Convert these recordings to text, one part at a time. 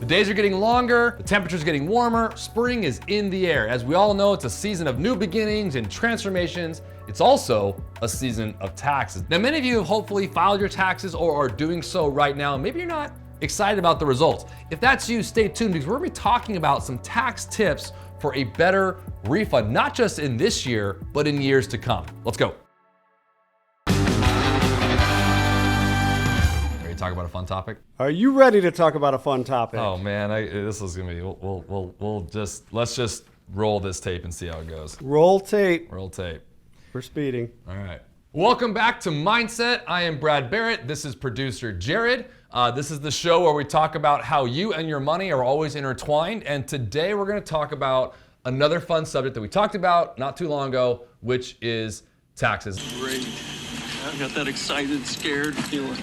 The days are getting longer, the temperature's getting warmer, spring is in the air. As we all know, it's a season of new beginnings and transformations. It's also a season of taxes. Now, many of you have hopefully filed your taxes or are doing so right now. Maybe you're not excited about the results. If that's you, stay tuned because we're gonna be talking about some tax tips for a better refund, not just in this year, but in years to come. Let's go. Talk about a fun topic? Are you ready to talk about a fun topic? Oh man, this is gonna be. Let's just roll this tape and see how it goes. Roll tape. Roll tape. We're speeding. All right. Welcome back to Mindset. I am Brad Barrett. This is producer Jared. This is the show where we talk about how you and your money are always intertwined. And today we're gonna talk about another fun subject that we talked about not too long ago, which is taxes. Great. I've got that excited, scared feeling.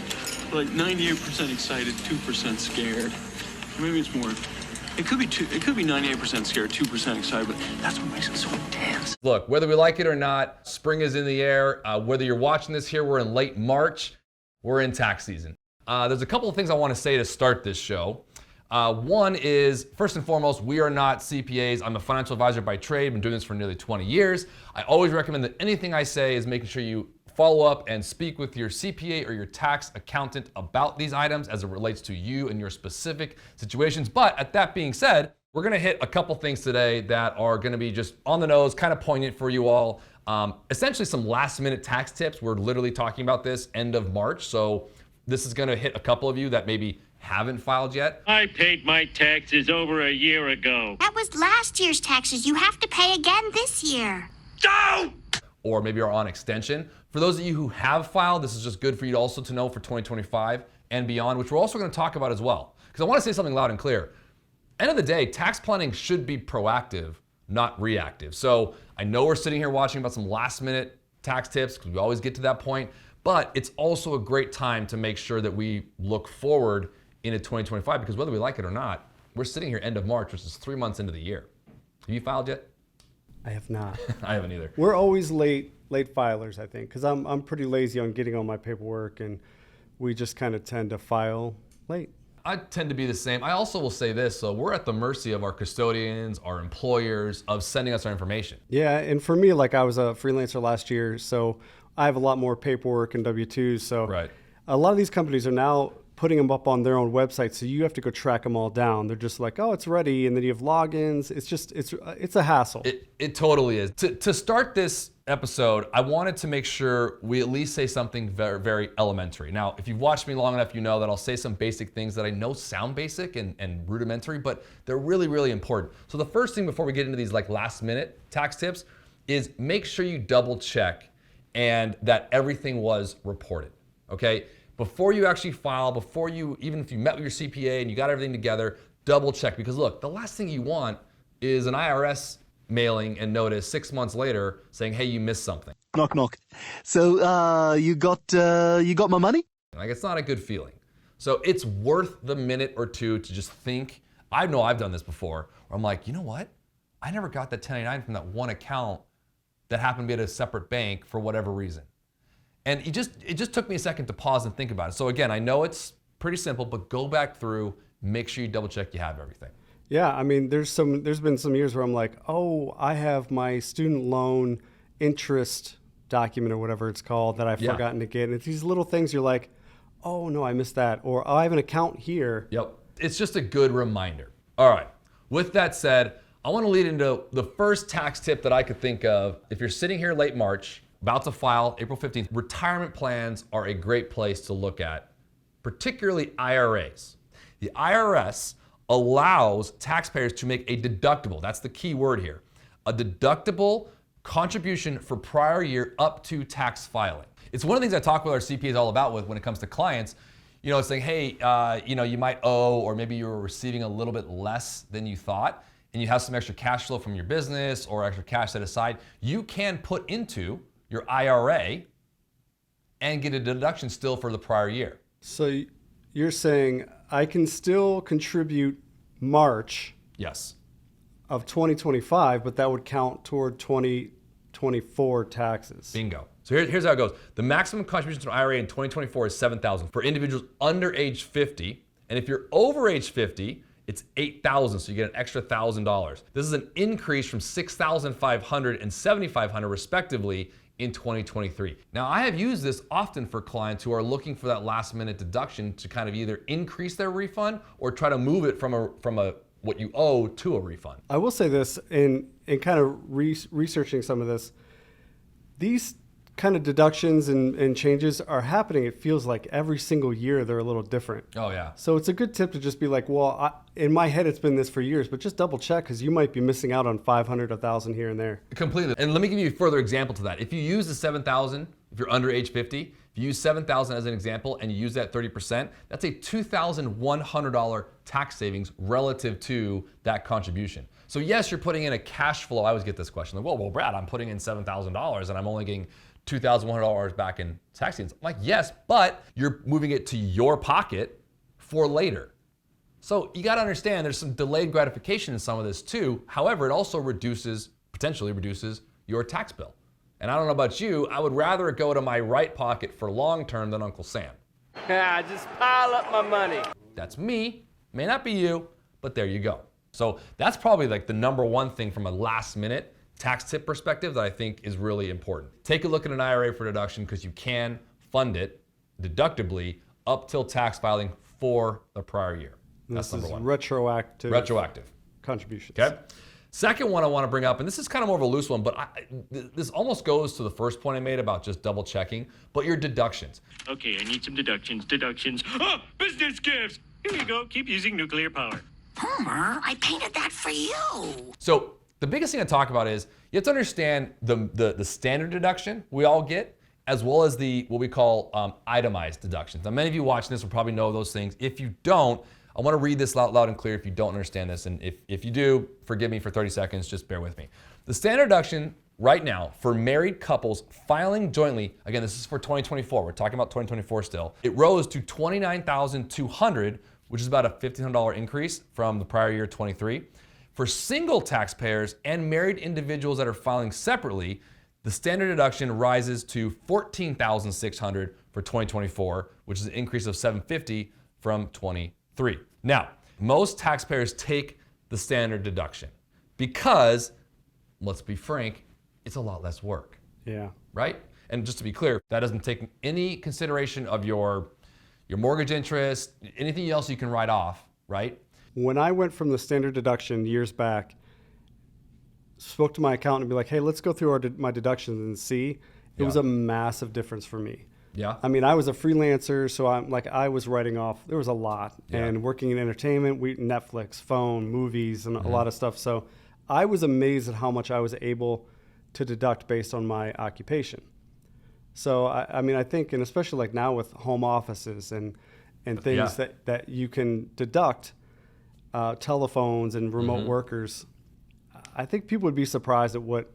Like 98% excited, 2% scared. Maybe it's more. It could be 98% scared, 2% excited, but that's what makes it so intense. Look, whether we like it or not, spring is in the air. Whether you're watching this here, we're in late March. We're in tax season. There's a couple of things I want to say to start this show. One is, first and foremost, we are not CPAs. I'm a financial advisor by trade. Been doing this for nearly 20 years. I always recommend that anything I say is making sure you follow up and speak with your CPA or your tax accountant about these items as it relates to you and your specific situations. But at that being said, we're gonna hit a couple things today that are gonna be just on the nose, kind of poignant for you all. Essentially some last minute tax tips. We're literally talking about this end of March. So this is gonna hit a couple of you that maybe haven't filed yet. I paid my taxes over a year ago. That was last year's taxes. You have to pay again this year. Don't! Or maybe are on extension. For those of you who have filed, this is just good for you also to know for 2025 and beyond, which we're also gonna talk about as well. Because I wanna say something loud and clear. End of the day, tax planning should be proactive, not reactive. So I know we're sitting here watching about some last minute tax tips, because we always get to that point, but it's also a great time to make sure that we look forward into 2025, because whether we like it or not, we're sitting here end of March, which is 3 months into the year. Have you filed yet? I have not. I haven't either. We're always late filers, I think, because I'm pretty lazy on getting on my paperwork, and we just kind of tend to file late. I tend to be the same. I also will say this, so we're at the mercy of our custodians, our employers, of sending us our information. Yeah, and for me, like I was a freelancer last year, so I have a lot more paperwork and W-2s. So Right. A lot of these companies are now putting them up on their own website, so you have to go track them all down. They're just like, oh, it's ready, and then you have logins. It's a hassle. It totally is. To start this episode, I wanted to make sure we at least say something very, very elementary. Now, if you've watched me long enough, you know that I'll say some basic things that I know sound basic and rudimentary, but they're really, really important. So the first thing before we get into these like last minute tax tips is make sure you double check and that everything was reported, okay? Before you actually file, even if you met with your CPA and you got everything together, double check. Because look, the last thing you want is an IRS mailing and notice 6 months later saying, hey, you missed something. Knock, knock. So you got my money? Like, it's not a good feeling. So it's worth the minute or two to just think. I know I've done this before, where I'm like, you know what? I never got that 1099 from that one account that happened to be at a separate bank for whatever reason. And it just took me a second to pause and think about it. So again, I know it's pretty simple, but go back through, make sure you double check you have everything. Yeah, I mean, there's been some years where I'm like, oh, I have my student loan interest document or whatever it's called that I've forgotten to get. And it's these little things you're like, oh no, I missed that. Or oh, I have an account here. Yep, it's just a good reminder. All right, with that said, I wanna lead into the first tax tip that I could think of. If you're sitting here late March, about to file April 15th, retirement plans are a great place to look at, particularly IRAs. The IRS allows taxpayers to make a deductible, that's the key word here, a deductible contribution for prior year up to tax filing. It's one of the things I talk with our CPAs all about when it comes to clients. You know, it's saying, hey, you might owe, or maybe you're receiving a little bit less than you thought, and you have some extra cash flow from your business or extra cash set aside. You can put into your IRA and get a deduction still for the prior year. So you're saying I can still contribute March Yes. of 2025, but that would count toward 2024 taxes. Bingo. So here's how it goes. The maximum contribution to an IRA in 2024 is $7,000 for individuals under age 50. And if you're over age 50, it's $8,000, so you get an extra $1,000. This is an increase from $6,500 and $7,500 respectively in 2023. Now, I have used this often for clients who are looking for that last minute deduction to kind of either increase their refund or try to move it from what you owe to a refund. I will say this, in kind of researching some of this, these kind of deductions and changes are happening. It feels like every single year they're a little different. Oh yeah. So it's a good tip to just be like, well, in my head it's been this for years, but just double check because you might be missing out on 500, 1,000 here and there. Completely. And let me give you a further example to that. If you use the 7,000, if you're under age 50, if you use 7,000 as an example and you use that 30%, that's a $2,100 tax savings relative to that contribution. So yes, you're putting in a cash flow. I always get this question, like, well, Brad, I'm putting in $7,000 and I'm only getting $2,100 back in tax savings. I'm like, yes, but you're moving it to your pocket for later. So you got to understand there's some delayed gratification in some of this too. However, it also potentially reduces your tax bill. And I don't know about you, I would rather it go to my right pocket for long term than Uncle Sam. Just pile up my money. That's me, may not be you, but there you go. So that's probably like the number one thing from a last minute tax tip perspective that I think is really important. Take a look at an IRA for deduction because you can fund it deductibly up till tax filing for the prior year. That's number one. Retroactive contributions. Okay. Second one I want to bring up, and this is kind of more of a loose one, but this almost goes to the first point I made about just double checking, but your deductions. Okay, I need some deductions. Deductions. Oh, business gifts. Here you go. Keep using nuclear power. Homer, I painted that for you. So the biggest thing I talk about is you have to understand the standard deduction we all get, as well as what we call itemized deductions. Now, many of you watching this will probably know those things. If you don't, I want to read this loud and clear if you don't understand this. And if you do, forgive me for 30 seconds, just bear with me. The standard deduction right now for married couples filing jointly, again, this is for 2024. We're talking about 2024 still. It rose to $29,200, which is about a $1,500 increase from the prior year, 23. For single taxpayers and married individuals that are filing separately, the standard deduction rises to $14,600 for 2024, which is an increase of $750 from 23. Now, most taxpayers take the standard deduction because, let's be frank, it's a lot less work. Yeah. Right? And just to be clear, that doesn't take any consideration of your mortgage interest, anything else you can write off, right? When I went from the standard deduction years back, spoke to my accountant and be like, hey, let's go through my deductions and see. It was a massive difference for me. Yeah. I mean, I was a freelancer, so I was writing off, there was a lot. Yeah. And working in entertainment, Netflix, phone, movies, and a lot of stuff. So I was amazed at how much I was able to deduct based on my occupation. So, I mean, I think, and especially like now with home offices and things that you can deduct, telephones and remote workers, I think people would be surprised at what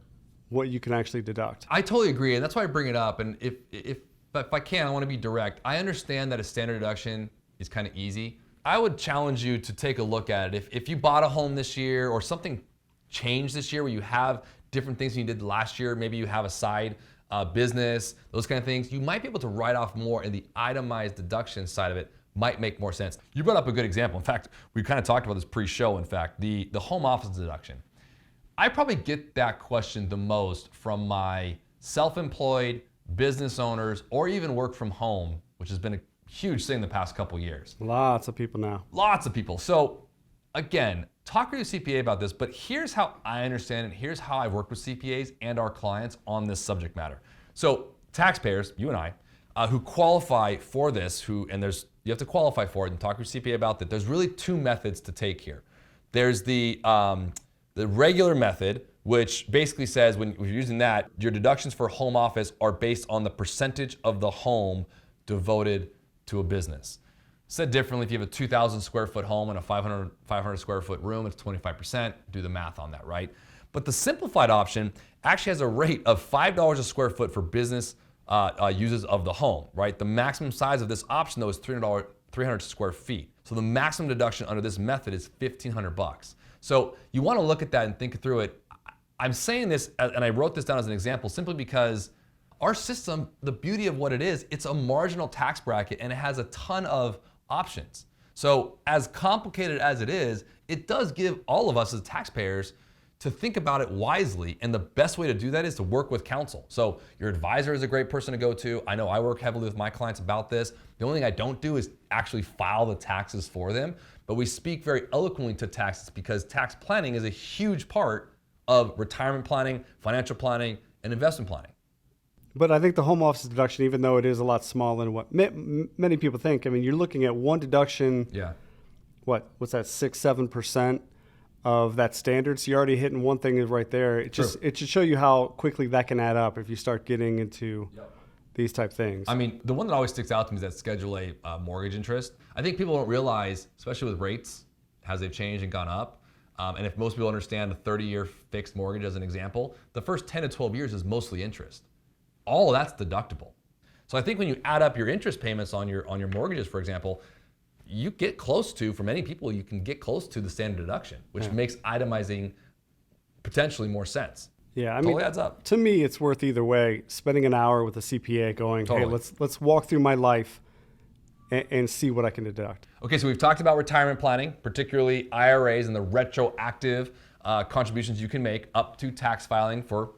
you can actually deduct. I totally agree, and that's why I bring it up. And if I can, I want to be direct. I understand that a standard deduction is kind of easy. I would challenge you to take a look at it. If you bought a home this year or something changed this year where you have different things than you did last year, maybe you have a side business, those kind of things, you might be able to write off more, and the itemized deduction side of it might make more sense. You brought up a good example. In fact, we kind of talked about this pre-show, in fact, the home office deduction. I probably get that question the most from my self-employed business owners or even work from home, which has been a huge thing the past couple years. Lots of people now. Lots of people. So again, talk to your CPA about this, but here's how I understand it. Here's how I've worked with CPAs and our clients on this subject matter. So taxpayers, you and I, who qualify for this, you have to qualify for it and talk to your CPA about that. There's really two methods to take here. There's the regular method, which basically says when you're using that, your deductions for home office are based on the percentage of the home devoted to a business. Said differently, if you have a 2,000 square foot home and a 500 square foot room, it's 25%. Do the math on that, right? But the simplified option actually has a rate of $5 a square foot for business uses of the home, right? The maximum size of this option though is 300 square feet. So the maximum deduction under this method is $1,500. So you want to look at that and think through it. I'm saying this, and I wrote this down as an example, simply because our system, the beauty of what it is, it's a marginal tax bracket and it has a ton of options. So as complicated as it does give all of us as taxpayers to think about it wisely. And the best way to do that is to work with counsel. So your advisor is a great person to go to. I know I work heavily with my clients about this. The only thing I don't do is actually file the taxes for them, but we speak very eloquently to taxes because tax planning is a huge part of retirement planning, financial planning, and investment planning. But I think the home office deduction, even though it is a lot smaller than what many people think, I mean, you're looking at one deduction. Yeah. What's that, 6-7% of that standard? So you're already hitting one thing right there. It should show you how quickly that can add up if you start getting into these type things. I mean, the one that always sticks out to me is that Schedule A mortgage interest. I think people don't realize, especially with rates, as they've changed and gone up, and if most people understand a 30-year fixed mortgage as an example, the first 10 to 12 years is mostly interest. All of that's deductible. So I think when you add up your interest payments on your mortgages, for example, you get close to, for many people, you can get close to the standard deduction, which makes itemizing potentially more sense. Yeah, I totally mean, adds up. To me, it's worth either way. Spending an hour with a CPA going, hey, let's walk through my life and see what I can deduct. Okay, so we've talked about retirement planning, particularly IRAs and the retroactive contributions you can make up to tax filing for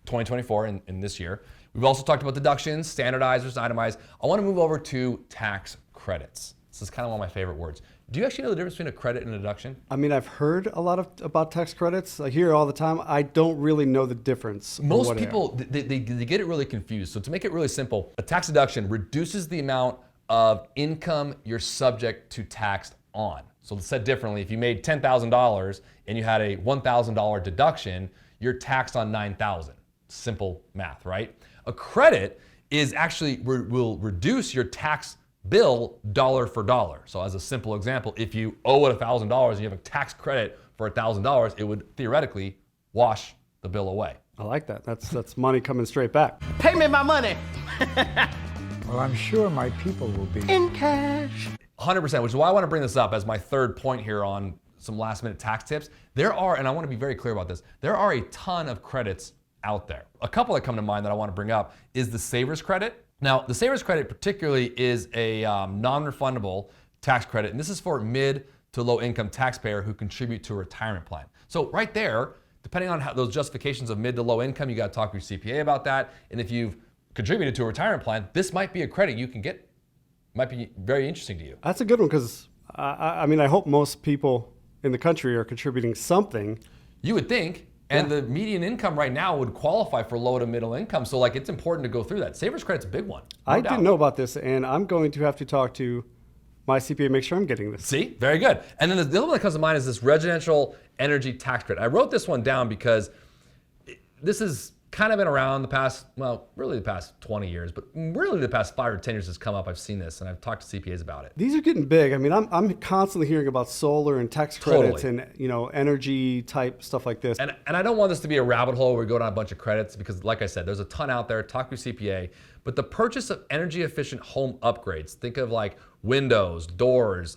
2024 in this year. We've also talked about deductions, standardized versus itemized. I want to move over to tax credits. This is kind of one of my favorite words. Do you actually know the difference between a credit and a deduction? I mean, I've heard a lot about tax credits. I hear it all the time. I don't really know the difference. Most people, they get it really confused. So to make it really simple, a tax deduction reduces the amount of income you're subject to tax on. So said differently, if you made $10,000 and you had a $1,000 deduction, you're taxed on $9,000. Simple math, right? A credit is actually will reduce your tax bill dollar for dollar. So as a simple example, if you owe it $1,000 and you have a tax credit for $1,000, it would theoretically wash the bill away. I like that. That's money coming straight back. Pay me my money. Well, I'm sure my people will be In cash. 100%, which is why I want to bring this up as my third point here on some last minute tax tips. There are, and I want to be very clear about this, there are a ton of credits out there. A couple that come to mind that I want to bring up is the Savers Credit. Now, the Savers Credit particularly is a non-refundable tax credit, and this is for mid to low income taxpayer who contribute to a retirement plan. So right there, depending on how those justifications of mid to low income, you got to talk to your CPA about that. And if you've contributed to a retirement plan, this might be a credit you can get. Might be very interesting to you. That's a good one because, I mean, I hope most people in the country are contributing something. You would think. And the median income right now would qualify for low to middle income. So like it's important to go through that. Savers credit's a big one. I didn't know about this, and I'm going to have to talk to my CPA, make sure I'm getting this. See, very good. And then the other one that comes to mind is this residential energy tax credit. I wrote this one down because this has kind of been around the past, well, really the past 20 years, but really the past 5 or 10 years has come up. I've seen this and I've talked to CPAs about it. These are getting big. I mean, I'm constantly hearing about solar and tax credits and, you know, energy type stuff like this. And I don't want this to be a rabbit hole where we go down a bunch of credits because like I said, there's a ton out there. Talk to your CPA. But the purchase of energy efficient home upgrades, think of like windows, doors,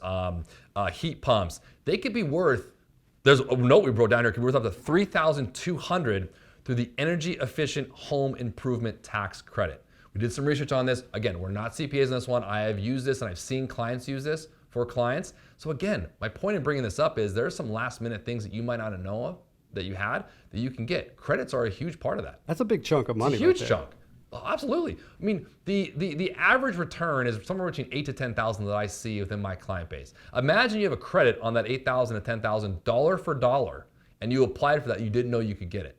heat pumps, they could be worth, there's a note we wrote down here, it could be worth up to $3,200 through the Energy Efficient Home Improvement Tax Credit. We did some research on this. Again, we're not CPAs on this one. I have used this and I've seen clients use this for clients. So again, my point in bringing this up is there are some last minute things that you might not know of that you had that you can get. Credits are a huge part of that. That's a big chunk of money. It's a huge chunk. Oh, absolutely. I mean, the average return is somewhere between $8,000 to $10,000 that I see within my client base. Imagine you have a credit on that $8,000 to $10,000 dollar for dollar, and you applied for that. You didn't know you could get it.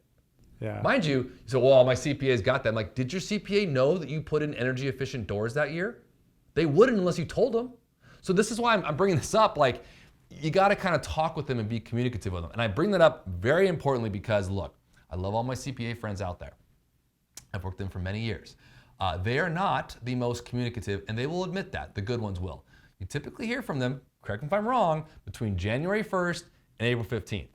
Yeah. Mind you say, well, my CPA's got that. I'm like, did your CPA know that you put in energy efficient doors that year? They wouldn't unless you told them. So this is why I'm bringing this up. Like, you got to kind of talk with them and be communicative with them. And I bring that up very importantly because, look, I love all my CPA friends out there. I've worked with them for many years. They are not the most communicative, and they will admit that. The good ones will. You typically hear from them, correct me if I'm wrong, between January 1st and April 15th.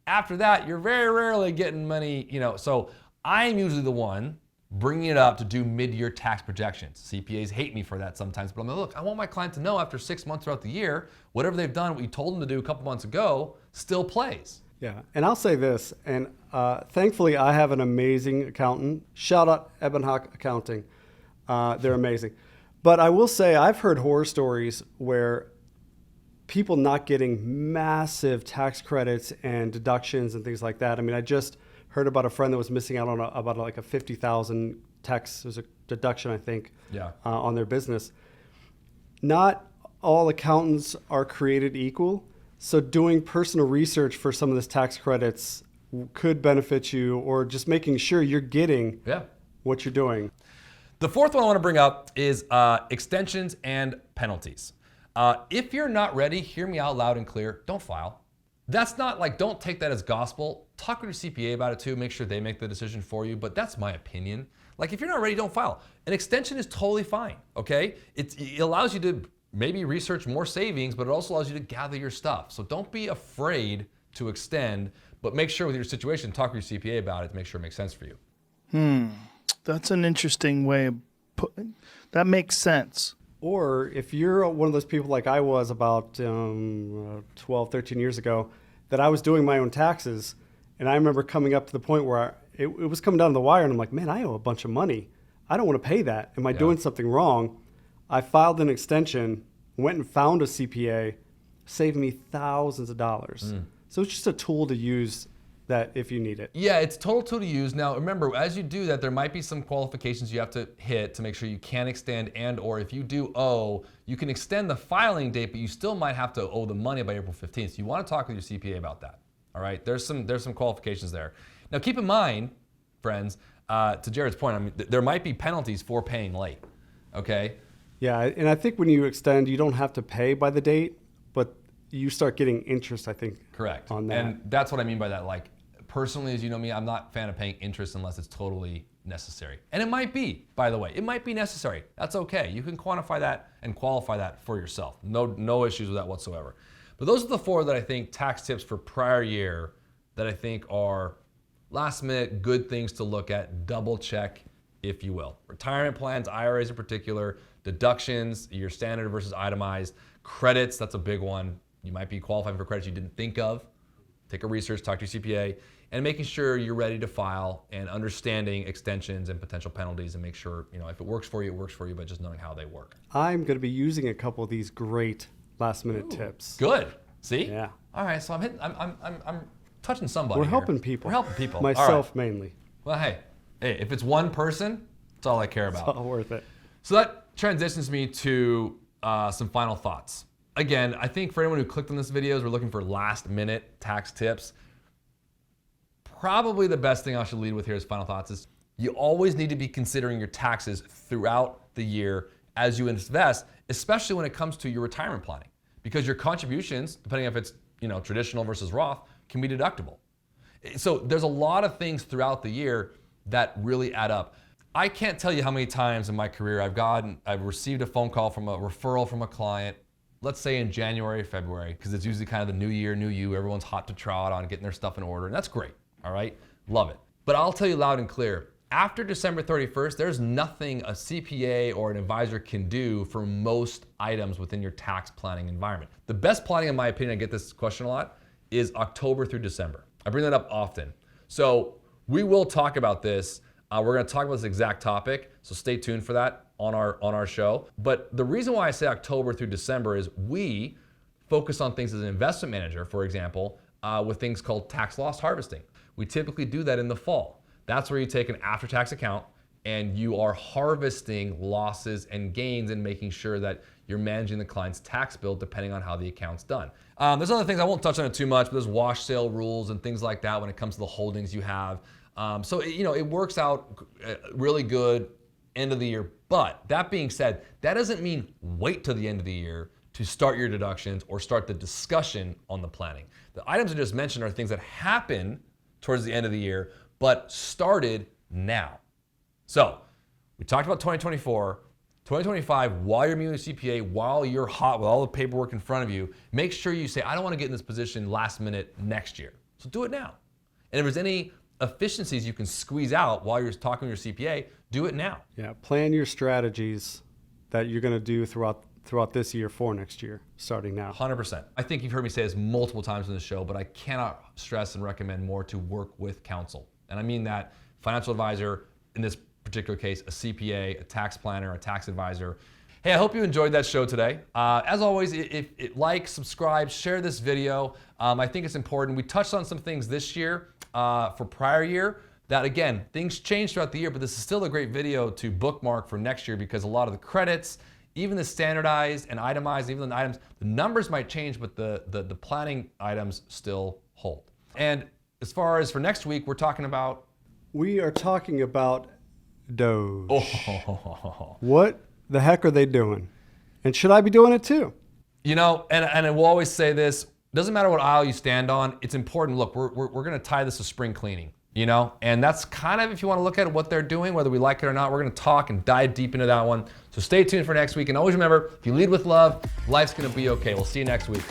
After that, you're very rarely getting money, you know. So I'm usually the one bringing it up to do mid-year tax projections. CPAs hate me for that sometimes, but I'm like, look, I want my client to know after 6 months throughout the year, whatever they've done, what you told them to do a couple months ago, still plays. Yeah, and I'll say this, and thankfully I have an amazing accountant. Shout out Ebenhock Accounting. They're amazing. But I will say I've heard horror stories where people not getting massive tax credits and deductions and things like that. I mean, I just heard about a friend that was missing out on about like a 50,000 tax, it was a deduction, I think, on their business. Not all accountants are created equal. So doing personal research for some of this tax credits could benefit you, or just making sure you're getting what you're doing. The fourth one I want to bring up is extensions and penalties. If you're not ready, hear me out loud and clear, don't file. That's not like, don't take that as gospel. Talk with your CPA about it too, make sure they make the decision for you, but that's my opinion. Like, if you're not ready, don't file. An extension is totally fine, okay? It allows you to maybe research more savings, but it also allows you to gather your stuff. So don't be afraid to extend, but make sure with your situation, talk with your CPA about it to make sure it makes sense for you. That's an interesting way of putting, that makes sense. Or if you're one of those people like I was about 12, 13 years ago, that I was doing my own taxes, and I remember coming up to the point where it was coming down to the wire, and I'm like, man, I owe a bunch of money. I don't want to pay that. Am I doing something wrong? I filed an extension, went and found a CPA, saved me thousands of dollars. So it's just a tool to use that if you need it. Yeah, it's a total tool to use. Now, remember, as you do that, there might be some qualifications you have to hit to make sure you can extend, and or if you do owe, you can extend the filing date, but you still might have to owe the money by April 15th. So you want to talk with your CPA about that. All right, there's some qualifications there. Now, keep in mind, friends, to Jared's point, I mean, there might be penalties for paying late. Okay. Yeah, and I think when you extend, you don't have to pay by the date, but you start getting interest, I think. Correct. On that. And that's what I mean by that. Like, personally, as you know me, I'm not a fan of paying interest unless it's totally necessary. And it might be, by the way, it might be necessary. That's okay. You can quantify that and qualify that for yourself. No issues with that whatsoever. But those are the four that I think tax tips for prior year that I think are last minute good things to look at, double check, if you will. Retirement plans, IRAs in particular, deductions, your standard versus itemized, credits, that's a big one. You might be qualifying for credits you didn't think of. Take a research, talk to your CPA, and making sure you're ready to file and understanding extensions and potential penalties, and make sure, you know, if it works for you, it works for you, but just knowing how they work. I'm going to be using a couple of these great last minute tips. Good. See? Yeah. All right, so I'm touching somebody. We're here. helping people. We're helping people. Myself all right. mainly. Well, hey, if it's one person, it's all I care about. It's all worth it. So that transitions me to some final thoughts. Again, I think for anyone who clicked on this video, we're looking for last minute tax tips. Probably the best thing I should lead with here as final thoughts is you always need to be considering your taxes throughout the year as you invest, especially when it comes to your retirement planning, because your contributions, depending if it's, you know, traditional versus Roth, can be deductible. So there's a lot of things throughout the year that really add up. I can't tell you how many times in my career I've received a phone call from a referral from a client, let's say in January, February, because it's usually kind of the new year, new you, everyone's hot to trot on getting their stuff in order, and that's great, all right? Love it. But I'll tell you loud and clear, after December 31st, there's nothing a CPA or an advisor can do for most items within your tax planning environment. The best planning, in my opinion, I get this question a lot, is October through December. I bring that up often. So we will talk about this. We're gonna talk about this exact topic, so stay tuned for that on our show. But the reason why I say October through December is we focus on things as an investment manager, for example, with things called tax loss harvesting. We typically do that in the fall. That's where you take an after-tax account and you are harvesting losses and gains and making sure that you're managing the client's tax bill depending on how the account's done. There's other things, I won't touch on it too much, but there's wash sale rules and things like that when it comes to the holdings you have. So it works out really good end of the year. But that being said, that doesn't mean wait till the end of the year to start your deductions or start the discussion on the planning. The items I just mentioned are things that happen towards the end of the year, but started now. So we talked about 2024, 2025, while you're meeting with CPA, while you're hot with all the paperwork in front of you, make sure you say, I don't want to get in this position last minute next year. So do it now. And if there's any efficiencies you can squeeze out while you're talking to your CPA, do it now. Yeah, plan your strategies that you're going to do throughout this year for next year, starting now. 100%. I think you've heard me say this multiple times in the show, but I cannot stress and recommend more to work with counsel. And I mean that financial advisor, in this particular case, a CPA, a tax planner, a tax advisor. Hey, I hope you enjoyed that show today. As always, if like, subscribe, share this video. I think it's important. We touched on some things this year for prior year that, again, things change throughout the year, but this is still a great video to bookmark for next year because a lot of the credits, even the standardized and itemized, even the items, the numbers might change, but the planning items still hold. And as far as for next week, we're talking about? We are talking about Doge. Oh. What the heck are they doing? And should I be doing it too? You know, and I will always say this, doesn't matter what aisle you stand on, it's important. Look, we're gonna tie this to spring cleaning, you know? And that's kind of, if you wanna look at what they're doing, whether we like it or not, we're gonna talk and dive deep into that one. So stay tuned for next week. And always remember, if you lead with love, life's gonna be okay. We'll see you next week.